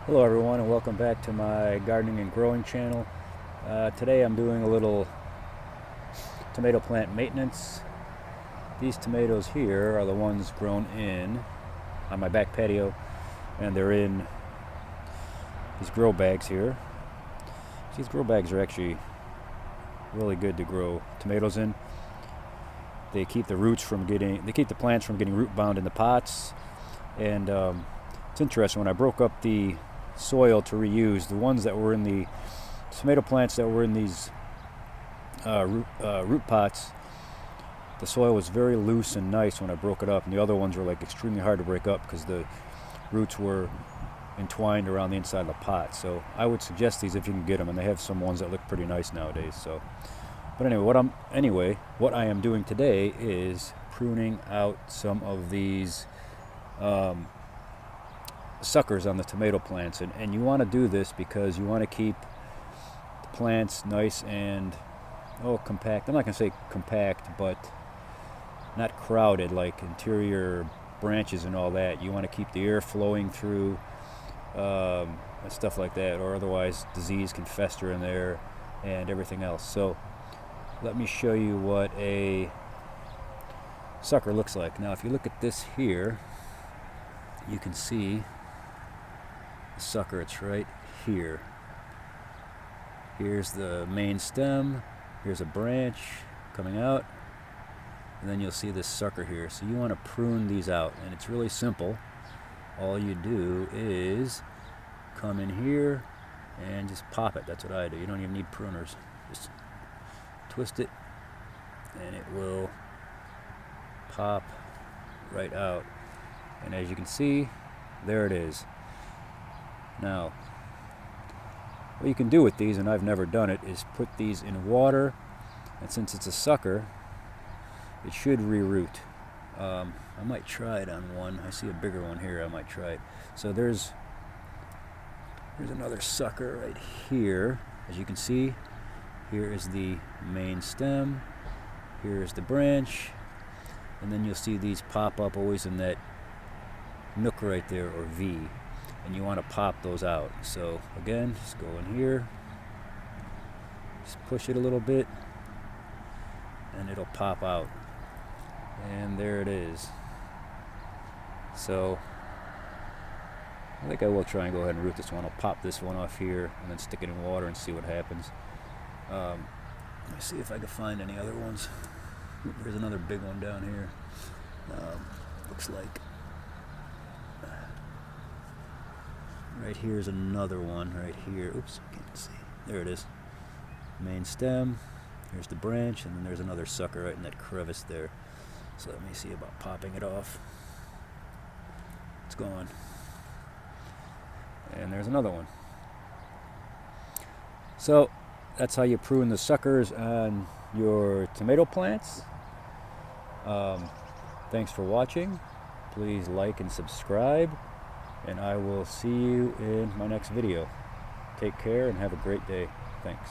Hello everyone, and welcome back to my gardening and growing channel. Today I'm doing a little tomato plant maintenance. These tomatoes here are the ones grown in on my back patio, and they're in these grow bags here. These grow bags are actually really good to grow tomatoes in. They keep the plants from getting root bound in the pots. And it's interesting, when I broke up the soil to reuse, the ones that were in the tomato plants that were in these root pots, the soil was very loose and nice when I broke it up, and the other ones were like extremely hard to break up because the roots were entwined around the inside of the pot. So I would suggest these if you can get them, and they have some ones that look pretty nice nowadays. So, but anyway, what I am doing today is pruning out some of these suckers on the tomato plants, and you want to do this because you want to keep the plants nice and compact. I'm not going to say compact, but not crowded like interior branches and all that. You want to keep the air flowing through and stuff like that, or otherwise disease can fester in there and everything else. So let me show you what a sucker looks like. Now if you look at this here, you can see the sucker. It's right here. Here's the main stem, here's a branch coming out, and then you'll see this sucker here. So you want to prune these out, and it's really simple. All you do is come in here and just pop it. That's what I do. You don't even need pruners. Just twist it and it will pop right out. And as you can see, there it is. Now, what you can do with these, and I've never done it, is put these in water, and since it's a sucker, it should reroot. I might try it on one. I see a bigger one here. I might try it. So there's another sucker right here. As you can see, here is the main stem, here is the branch, and then you'll see these pop up always in that nook right there, or V, and you want to pop those out. So again, just go in here, just push it a little bit, and it'll pop out, and there it is. So I think I will try and go ahead and root this one. I'll pop this one off here and then stick it in water and see what happens. Let me see if I can find any other ones. There's another big one down here. Looks like right here is another one right here. Oops, I can't see. There it is. Main stem. Here's the branch, and then there's another sucker right in that crevice there. So let me see about popping it off. It's gone. And there's another one. So that's how you prune the suckers on your tomato plants. Thanks for watching. Please like and subscribe, and I will see you in my next video. Take care and have a great day. Thanks.